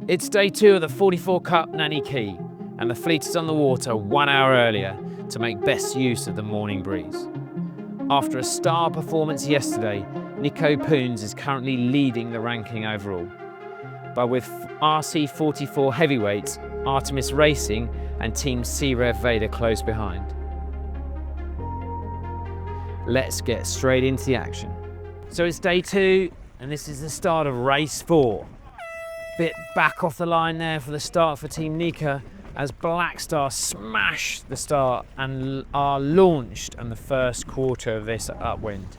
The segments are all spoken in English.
It's day 2 of the 44 Cup Nanny Cay, and the fleet is on the water 1 hour earlier to make best use of the morning breeze. After a star performance yesterday, Nico Poons is currently leading the ranking overall. But with RC44 heavyweights, Artemis Racing and Team C-Rev Vader close behind. Let's get straight into the action. So it's day 2, and this is the start of race 4. Bit back off the line there for the start for Team Nika as Black Star smash the start and are launched in the first quarter of this upwind.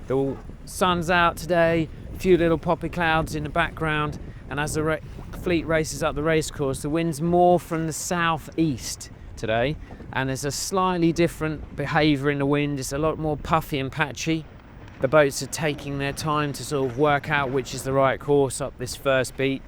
The sun's out today, a few little poppy clouds in the background, and as the fleet races up the racecourse, the wind's more from the southeast today, and there's a slightly different behaviour in the wind. It's a lot more puffy and patchy. The boats are taking their time to sort of work out which is the right course up this first beat.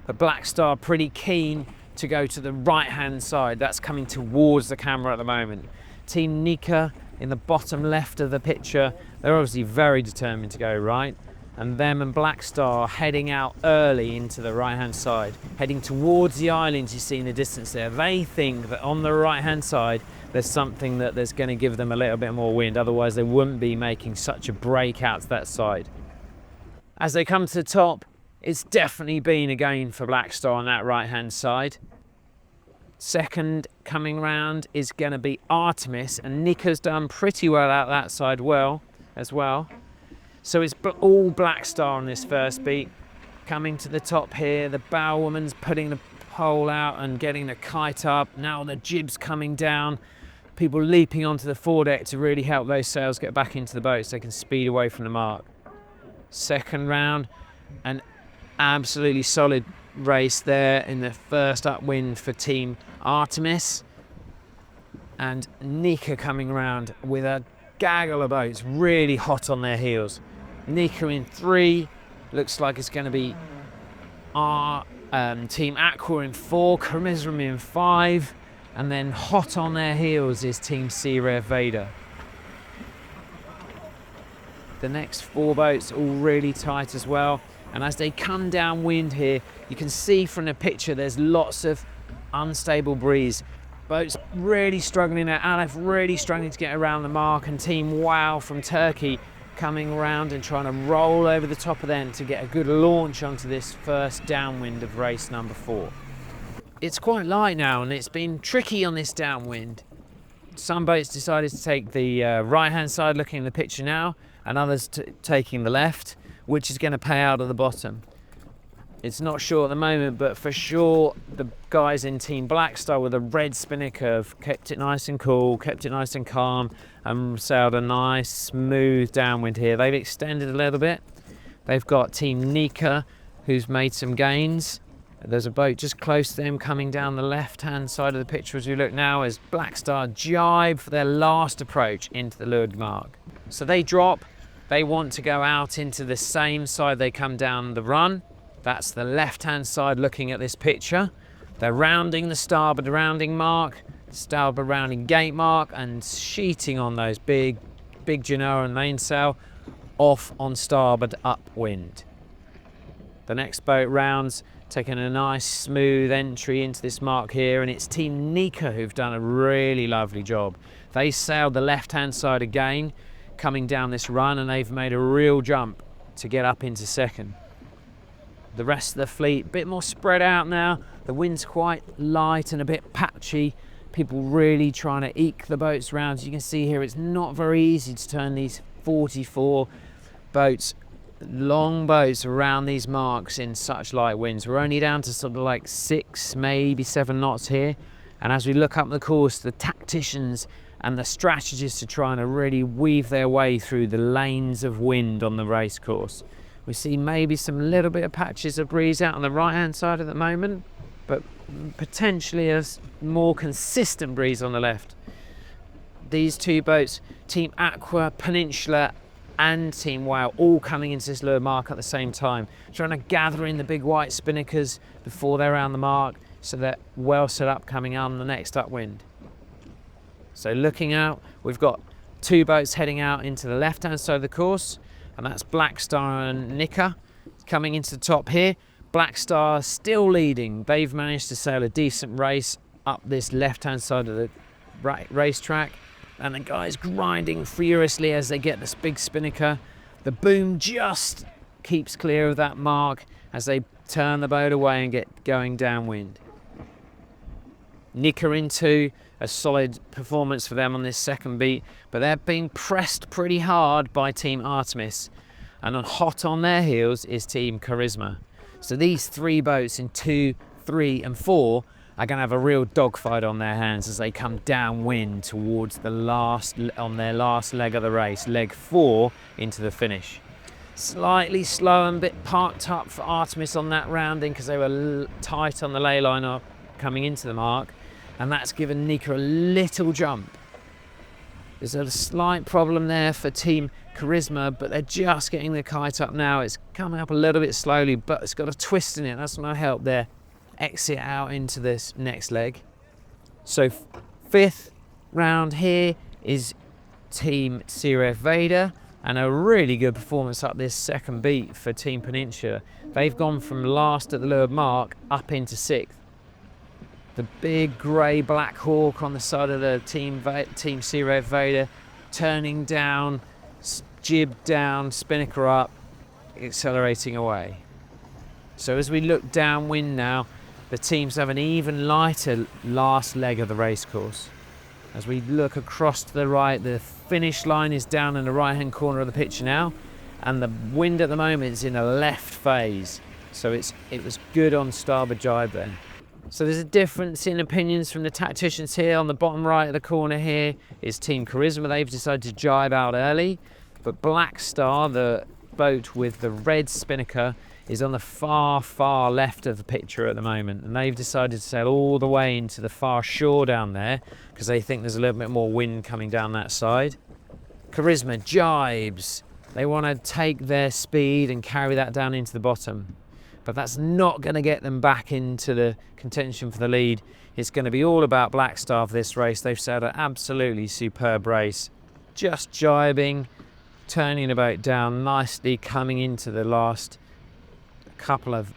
But Black Star pretty keen to go to the right-hand side. That's coming towards the camera at the moment. Team Nika in the bottom left of the picture, they're obviously very determined to go right. And them and Black Star heading out early into the right-hand side, heading towards the islands you see in the distance there. They think that on the right-hand side, there's something that's going to give them a little bit more wind, otherwise they wouldn't be making such a break out to that side. As they come to the top, it's definitely been a gain for Black Star on that right-hand side. Second coming round is going to be Artemis, and Nika's done pretty well out that side as well. So it's all Black Star on this first beat. Coming to the top here, the bow woman's putting the pole out and getting the kite up. Now the jib's coming down. People leaping onto the foredeck to really help those sails get back into the boat so they can speed away from the mark. Second round, an absolutely solid race there in the first upwind for Team Artemis. And Nika coming around with a gaggle of boats really hot on their heels. Nika in 3, looks like it's going to be our Team Aqua in 4, Charisma in 5, and then hot on their heels is Team C-Rev Vader. The next 4 boats all really tight as well, and as they come downwind here, you can see from the picture there's lots of unstable breeze. Boats really struggling there, Aleph really struggling to get around the mark, and Team Wow from Turkey coming around and trying to roll over the top of them to get a good launch onto this first downwind of race number 4. It's quite light now and it's been tricky on this downwind. Some boats decided to take the right-hand side looking in the picture now, and others taking the left, which is going to pay out at the bottom. It's not sure at the moment, but for sure the guys in Team Black Star with a red spinnaker have kept it nice and cool, kept it nice and calm, and sailed a nice smooth downwind here. They've extended a little bit. They've got Team Nika, who's made some gains. There's a boat just close to them coming down the left-hand side of the picture as we look now as Black Star jibe for their last approach into the leeward mark. So they drop. They want to go out into the same side they come down the run. That's the left-hand side looking at this picture. They're rounding the starboard rounding mark, starboard rounding gate mark, and sheeting on those big Genoa and mainsail off on starboard upwind. The next boat rounds, taking a nice smooth entry into this mark here, and it's Team Nika who've done a really lovely job. They sailed the left-hand side again, coming down this run, and they've made a real jump to get up into second. The rest of the fleet a bit more spread out now. The wind's quite light and a bit patchy. People really trying to eke the boats round. As you can see here, it's not very easy to turn these 44 boats, long boats around these marks in such light winds. We're only down to sort of like 6, maybe 7 knots here. And as we look up the course, the tacticians and the strategists are trying to really weave their way through the lanes of wind on the race course. We see maybe some little bit of patches of breeze out on the right-hand side at the moment, but potentially a more consistent breeze on the left. These 2 boats, Team Aqua, Peninsula, and Team Wow, all coming into this leeward mark at the same time, trying to gather in the big white spinnakers before they're around the mark, so they're well set up coming on the next upwind. So looking out, we've got 2 boats heading out into the left-hand side of the course, and that's Black Star and Nika coming into the top here. Black Star still leading. They've managed to sail a decent race up this left-hand side of the racetrack, and the guys grinding furiously as they get this big spinnaker. The boom just keeps clear of that mark as they turn the boat away and get going downwind. Nika into a solid performance for them on this second beat, but they're being pressed pretty hard by Team Artemis, and hot on their heels is Team Charisma. So these three boats in 2, 3 and 4 are going to have a real dogfight on their hands as they come downwind towards the on their last leg of the race, leg 4 into the finish. Slightly slow and a bit parked up for Artemis on that rounding because they were tight on the ley line coming into the mark, and that's given Nika a little jump. There's a slight problem there for Team Charisma, but they're just getting the kite up now. It's coming up a little bit slowly, but it's got a twist in it. That's going to help their exit out into this next leg. So 5th round here is Team Siref Vader, and a really good performance up this second beat for Team Peninsula. They've gone from last at the leeward mark up into 6th. The big grey Black Hawk on the side of the Team Siref Vader, turning down, jib down, spinnaker up, accelerating away. So as we look downwind now, the teams have an even lighter last leg of the race course. As we look across to the right, the finish line is down in the right-hand corner of the picture now, and the wind at the moment is in a left phase. So it was good on starboard jibe there. So there's a difference in opinions from the tacticians here. On the bottom right of the corner here is Team Charisma. They've decided to jibe out early, but Black Star, the boat with the red spinnaker, is on the far left of the picture at the moment, and they've decided to sail all the way into the far shore down there because they think there's a little bit more wind coming down that side. Charisma jibes. They want to take their speed and carry that down into the bottom, but that's not going to get them back into the contention for the lead. It's going to be all about Black Star for this race. They've sailed an absolutely superb race, just jibing, turning the boat down nicely, coming into the last couple of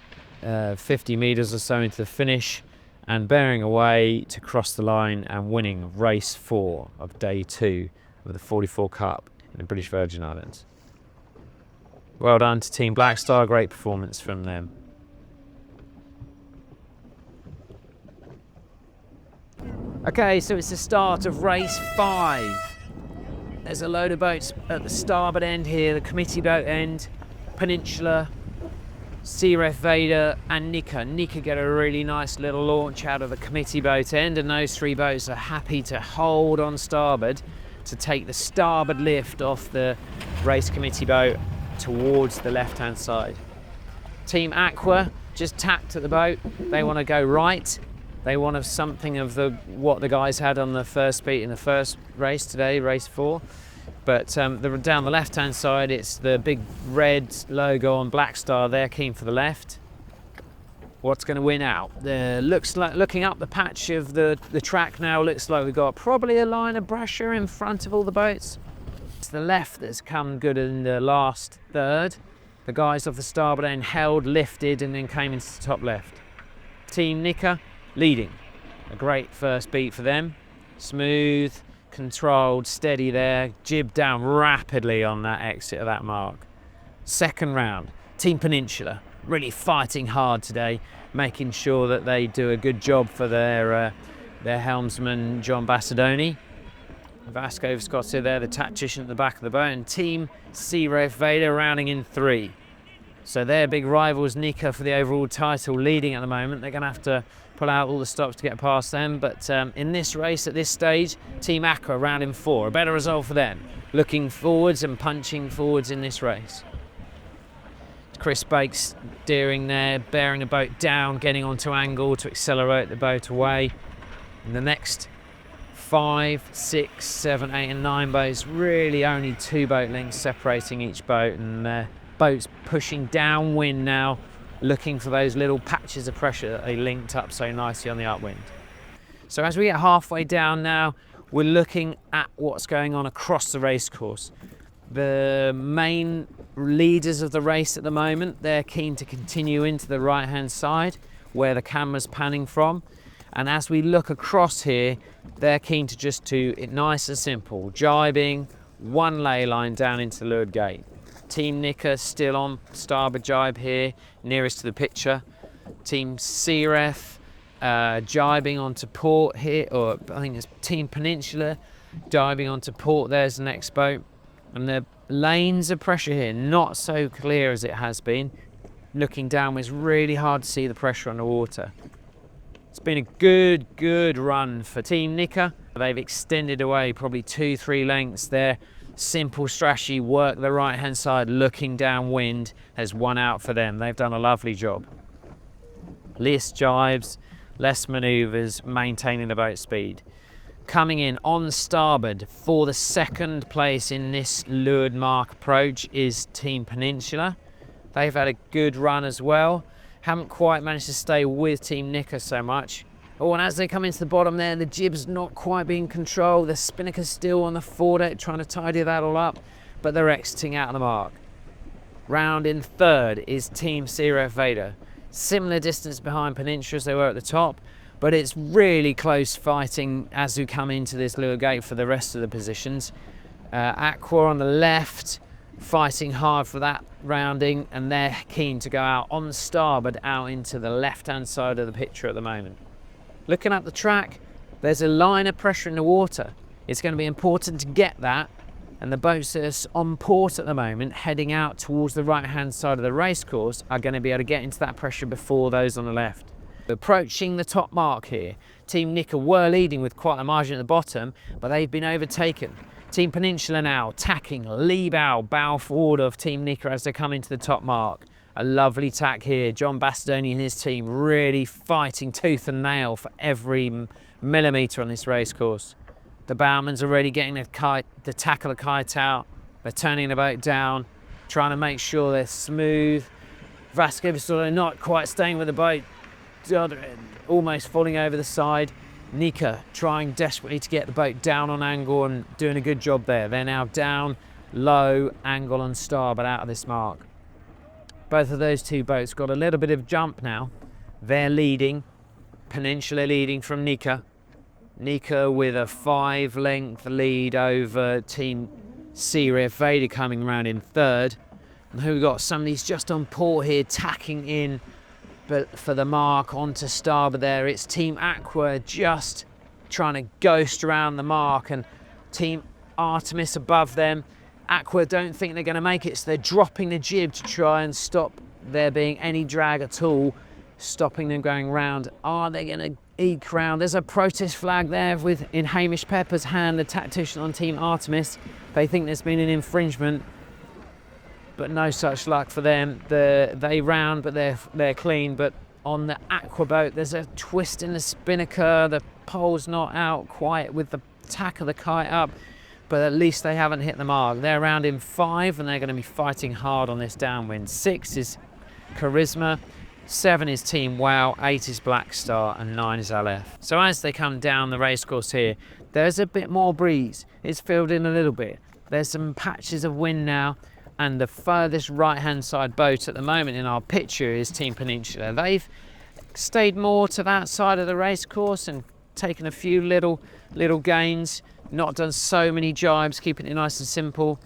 50 metres or so into the finish, and bearing away to cross the line and winning race 4 of day 2 of the 44 Cup in the British Virgin Islands. Well done to Team Black Star, great performance from them. Okay, so it's the start of race 5. There's a load of boats at the starboard end here, the committee boat end, Peninsula, Siref Vader and Nika. Nika get a really nice little launch out of the committee boat end, and those 3 boats are happy to hold on starboard to take the starboard lift off the race committee boat towards the left-hand side. Team Aqua just tacked at the boat. They want to go right. They want something of what the guys had on the first beat in the first race today, race 4. But down the left-hand side, it's the big red logo on Black Star. They're keen for the left. What's going to win out? Looks like, looking up the patch of the track now, looks like we've got probably a line of pressure in front of all the boats. It's the left that's come good in the last third. The guys off the starboard end held, lifted, and then came into the top left. Team Nika leading. A great first beat for them. Smooth, controlled, steady there, jib down rapidly on that exit of that mark. Second round, Team Peninsula really fighting hard today, making sure that they do a good job for their helmsman John Bassadoni. Vasco Scotta there, the tactician at the back of the boat, and Team Siref Vader rounding in 3. So their big rivals, Nika, for the overall title, leading at the moment. They're going to have to pull out all the stops to get past them. But in this race, at this stage, Team Aqua round in 4. A better result for them. Looking forwards and punching forwards in this race. Chris Bakes steering there, bearing the boat down, getting onto angle to accelerate the boat away. And the next 5, 6, 7, 8 and 9 boats, really only 2 boat lengths separating each boat, and boats pushing downwind now, looking for those little patches of pressure that they linked up so nicely on the upwind. So as we get halfway down now, we're looking at what's going on across the race course. The main leaders of the race at the moment. They're keen to continue into the right hand side where the camera's panning from, and as we look across here, they're keen to just do it nice and simple, jibing one lay line down into the leeward gate. Team Nika still on starboard jibe here, nearest to the picture. Team Searef jibing onto port here, or I think it's Team Peninsula diving onto port. There's the next boat, and the lanes of pressure here not so clear as it has been. Looking down, it's really hard to see the pressure on the water. It's been a good run for Team Nika. They've extended away probably 2-3 lengths there. Simple strategy, work the right hand side, looking downwind, has won out for them. They've done a lovely job. Less jibes, less manoeuvres, maintaining the boat speed. Coming in on starboard for the second place in this leeward mark approach is Team Peninsula. They've had a good run as well. Haven't quite managed to stay with Team Nika so much. Oh, and as they come into the bottom there, the jib's not quite being controlled. The spinnaker's still on the foredeck, trying to tidy that all up, but they're exiting out of the mark. Round in third is Team Searef Vader. Similar distance behind Peninsula as they were at the top, but it's really close fighting as we come into this leeward gate for the rest of the positions. Aqua on the left, fighting hard for that rounding, and they're keen to go out on starboard, out into the left-hand side of the picture at the moment. Looking at the track, there's a line of pressure in the water. It's going to be important to get that, and the boats that are on port at the moment, heading out towards the right-hand side of the racecourse, are going to be able to get into that pressure before those on the left. Approaching the top mark here, Team Nika were leading with quite a margin at the bottom, but they've been overtaken. Team Peninsula now tacking lee bow forward of Team Nika as they come into the top mark. A lovely tack here. John Bastardoni and his team really fighting tooth and nail for every millimetre on this racecourse. The bowman's already getting the tackle of kite out. They're turning the boat down, trying to make sure they're smooth. Vasco not quite staying with the boat, almost falling over the side. Nika trying desperately to get the boat down on angle and doing a good job there. They're now down, low, angle and starboard out of this mark. Both of those two boats got a little bit of jump now. They're leading, Peninsula leading from Nika. Nika with a 5-length lead over Team Searef Vader coming around in third. And who we got? Somebody's just on port here, tacking in, but for the mark onto starboard there. It's Team Aqua just trying to ghost around the mark, and Team Artemis above them. Aqua don't think they're going to make it, so they're dropping the jib to try and stop there being any drag at all, stopping them going round. Are they going to eke round? There's a protest flag there in Hamish Pepper's hand, the tactician on Team Artemis. They think there's been an infringement, but no such luck for them. They round, but they're clean. But on the Aqua boat, there's a twist in the spinnaker. The pole's not out quite with the tack of the kite up, but at least they haven't hit the mark. They're round in 5, and they're going to be fighting hard on this downwind. 6 is Charisma, 7 is Team Wow, 8 is Black Star, and 9 is LF. So as they come down the racecourse here, there's a bit more breeze. It's filled in a little bit. There's some patches of wind now, and the furthest right-hand side boat at the moment in our picture is Team Peninsula. They've stayed more to that side of the racecourse and taken a few little gains. Not done so many jibes, keeping it nice and simple.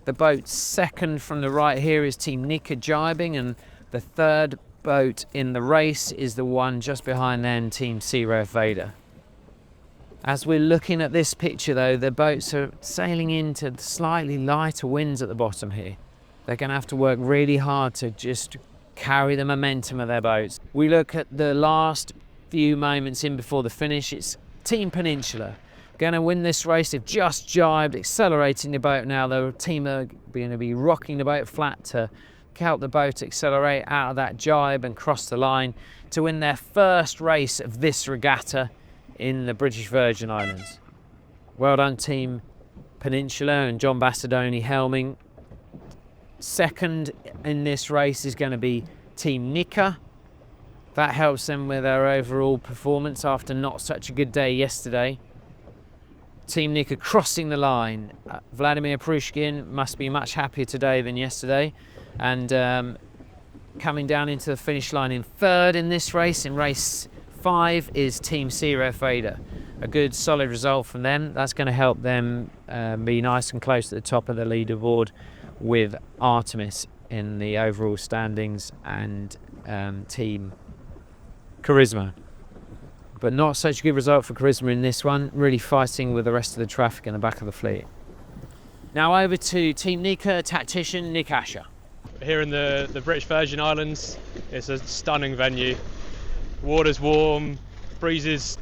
The boat second from the right here is Team Nika jibing, and the third boat in the race is the one just behind them, Team Searef Vader. As we're looking at this picture though, the boats are sailing into slightly lighter winds at the bottom here. They're going to have to work really hard to just carry the momentum of their boats. We look at the last few moments in before the finish. It's Team Peninsula going to win this race. They've just jibed, accelerating the boat now. The team are going to be rocking the boat flat to help the boat accelerate out of that jibe and cross the line to win their first race of this regatta in the British Virgin Islands. Well done Team Peninsula and John Bastardoni helming. Second in this race is going to be Team Nika. That helps them with their overall performance after not such a good day yesterday. Team Nika crossing the line. Vladimir Prushkin must be much happier today than yesterday, and coming down into the finish line in third in this race. In race 5 is Team Sierra Vader. A good solid result from them. That's going to help them be nice and close to the top of the leaderboard with Artemis in the overall standings and Team Charisma. But not such a good result for Charisma in this one, really fighting with the rest of the traffic in the back of the fleet. Now over to Team Nika, tactician Nick Asher. Here in the British Virgin Islands, it's a stunning venue. Water's warm, breeze is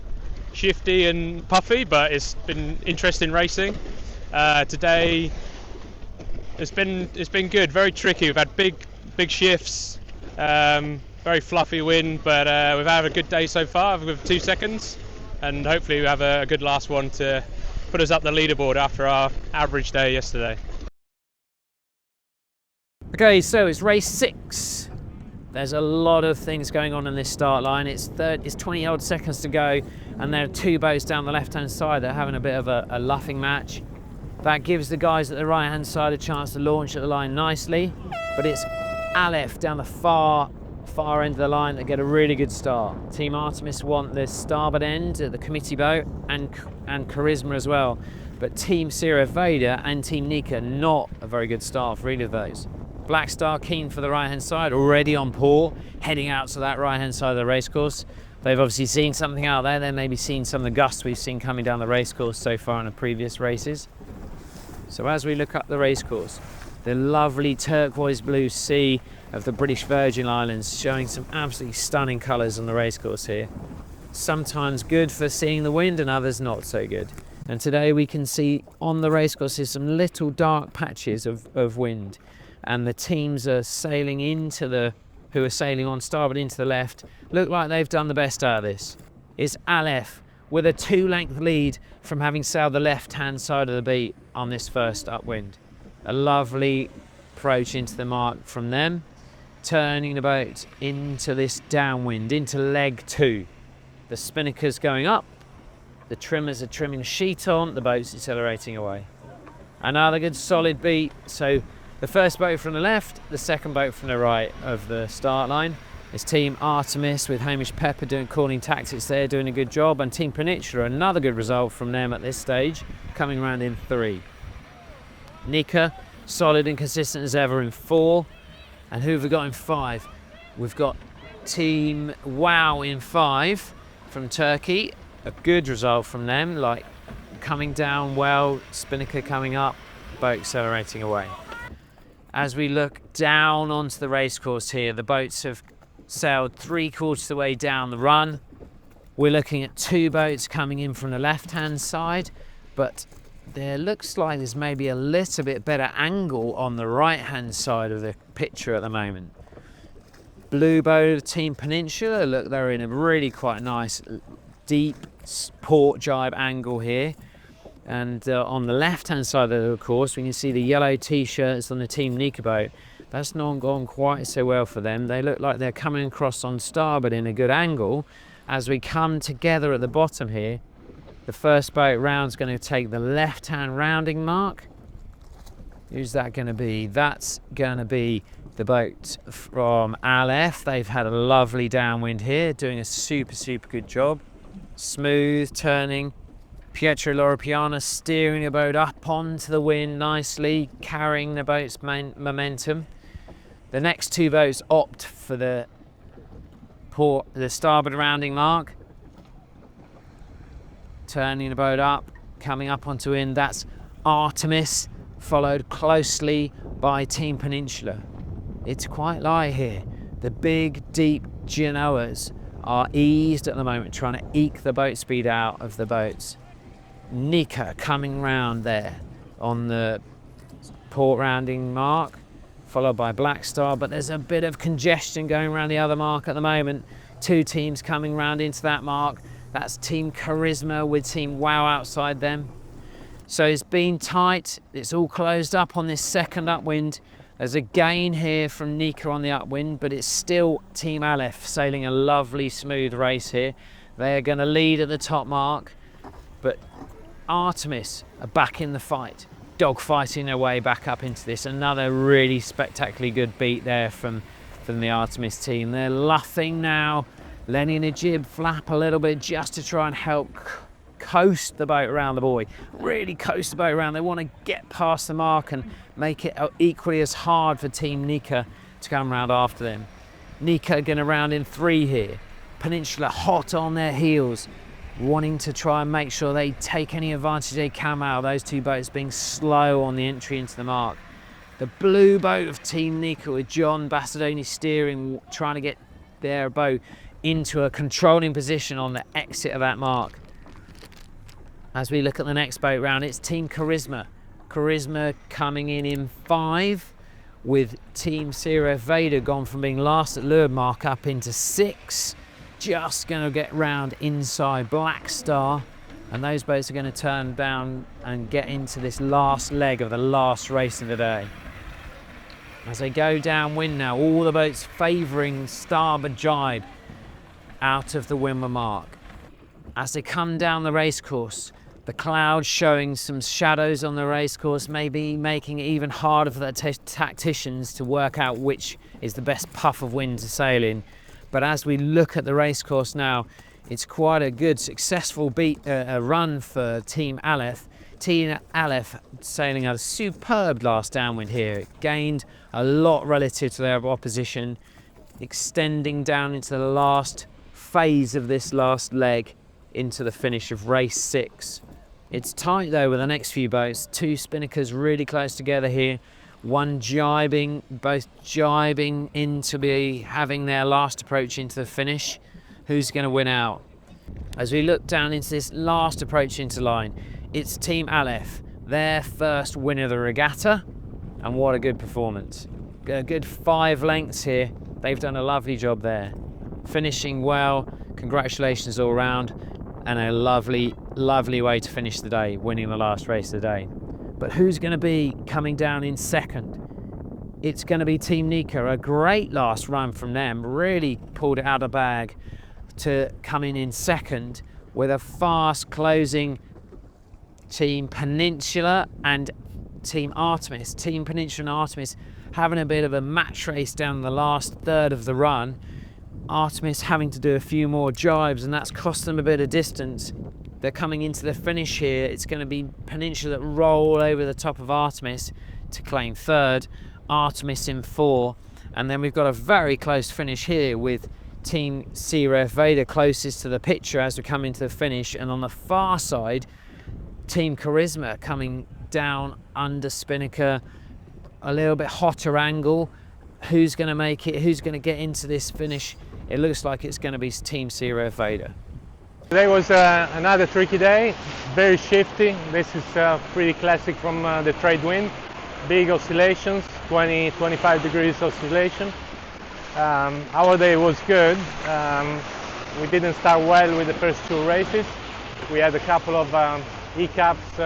shifty and puffy, but it's been interesting racing. Today it's been good, very tricky. We've had big shifts, very fluffy wind, but we've had a good day so far with 2 seconds, and hopefully we have a good last one to put us up the leaderboard after our average day yesterday. Okay, so it's race 6. There's a lot of things going on in this start line. It's 20 odd seconds to go, and there are 2 boats down the left hand side that are having a bit of a luffing match. That gives the guys at the right hand side a chance to launch at the line nicely, but it's Aleph down the far end of the line that get a really good start. Team Artemis want the starboard end, the committee boat, and Charisma as well. But Team Sierra Vader and Team Nika not a very good start for either of those. Black Star keen for the right hand side, already on port, heading out to that right hand side of the racecourse. They've obviously seen something out there. They may be seeing some of the gusts we've seen coming down the racecourse so far in the previous races. So as we look up the racecourse, the lovely turquoise blue sea of the British Virgin Islands showing some absolutely stunning colours on the racecourse here. Sometimes good for seeing the wind and others not so good. And today we can see on the racecourse is some little dark patches of wind, and the teams are sailing who are sailing on starboard into the left look like they've done the best out of this. It's Aleph with a 2-length lead from having sailed the left hand side of the beat on this first upwind. A lovely approach into the mark from them, turning the boat into this downwind, into leg 2. The spinnaker's going up, the trimmers are trimming the sheet on, the boat's accelerating away. Another good solid beat. So the first boat from the left, the second boat from the right of the start line. It's Team Artemis with Hamish Pepper doing calling tactics there, doing a good job, and Team Peninsula, another good result from them at this stage, coming round in 3. Nika, solid and consistent as ever in 4. And who have we got in 5? We've got Team Wow in 5 from Turkey. A good result from them, like coming down well, spinnaker coming up, boat accelerating away. As we look down onto the racecourse here, the boats have sailed 3/4 of the way down the run. We're looking at 2 boats coming in from the left-hand side, but there looks like there's maybe a little bit better angle on the right-hand side of the picture at the moment. Blue boat, Team Peninsula, look, they're in a really quite nice, deep port jibe angle here. And on the left-hand side of the course, we can see the yellow T-shirts on the Team Nika boat. That's not gone quite so well for them. They look like they're coming across on starboard in a good angle. As we come together at the bottom here, the first boat round is going to take the left-hand rounding mark. Who's that going to be? That's going to be the boat from Aleph. They've had a lovely downwind here, doing a super good job. Smooth turning. Pietro Loropiana steering the boat up onto the wind nicely, carrying the boat's momentum. The next 2 boats opt for the starboard rounding mark. Turning the boat up, coming up onto wind. That's Artemis, followed closely by Team Peninsula. It's quite light here. The big, deep Genoas are eased at the moment, trying to eke the boat speed out of the boats. Nika coming round there on the port rounding mark, followed by Black Star, but there's a bit of congestion going around the other mark at the moment. 2 teams coming round into that mark. That's Team Charisma with Team Wow outside them. So it's been tight. It's all closed up on this second upwind. There's a gain here from Nika on the upwind, but it's still Team Aleph sailing a lovely smooth race here. They're going to lead at the top mark, but Artemis are back in the fight, dogfighting their way back up into this. Another really spectacularly good beat there from the Artemis team. They're luffing now, letting the jib flap a little bit just to try and help coast the boat around the buoy. Really coast the boat around. They want to get past the mark and make it equally as hard for Team Nika to come round after them. Nika going to round in 3 here. Peninsula hot on their heels, wanting to try and make sure they take any advantage they can out of those 2 boats being slow on the entry into the mark. The blue boat of Team Nika with John Bassadoni steering, trying to get their boat into a controlling position on the exit of that mark. As we look at the next boat round, it's Team Charisma. Charisma coming in 5, with Team Sierra Vader gone from being last at leeward mark up into 6. Just going to get round inside Black Star, and those boats are going to turn down and get into this last leg of the last race of the day. As they go downwind now, all the boats favouring starboard jibe out of the windward mark. As they come down the racecourse, the clouds showing some shadows on the racecourse, maybe making it even harder for the tacticians to work out which is the best puff of wind to sail in. But as we look at the racecourse now, it's quite a good, successful run for Team Aleph. Team Aleph sailing a superb last downwind here. It gained a lot relative to their opposition, extending down into the last phase of this last leg into the finish of race 6. It's tight though with the next few boats. 2 spinnakers really close together here. One jibing, both jibing in to be having their last approach into the finish. Who's going to win out? As we look down into this last approach into line, it's Team Aleph, their first win of the regatta, and what a good performance. A good 5 lengths here. They've done a lovely job there. Finishing well, congratulations all round, and a lovely, lovely way to finish the day, winning the last race of the day. But who's going to be coming down in second? It's going to be Team Nika. A great last run from them, really pulled it out of the bag to come in second, with a fast closing Team Peninsula and Team Artemis. Team Peninsula and Artemis having a bit of a match race down the last third of the run. Artemis having to do a few more jibes, and that's cost them a bit of distance. They're coming into the finish here. It's going to be Peninsula that roll over the top of Artemis to claim third. Artemis in 4, and then we've got a very close finish here with Team Sierra Vader closest to the picture as we come into the finish, and on the far side Team Charisma coming down under spinnaker, a little bit hotter angle. Who's going to make it? Who's going to get into this finish? It looks like it's going to be Team Sierra Vader. Today was another tricky day, very shifty. This is pretty classic from the trade wind. Big oscillations, 20-25 degrees oscillation. Our day was good. We didn't start well with the first 2 races. We had a couple of hiccups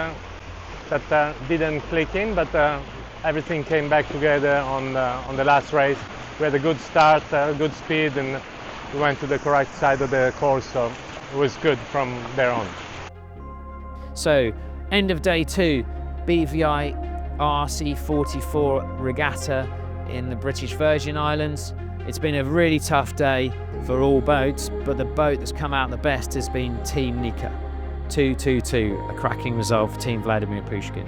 that didn't click in, but everything came back together on the last race. We had a good start, good speed, and we went to the correct side of the course, so it was good from there on. So, end of day 2, BVI RC44 regatta in the British Virgin Islands. It's been a really tough day for all boats, but the boat that's come out the best has been Team Nika. 2-2-2, a cracking result for Team Vladimir Pushkin.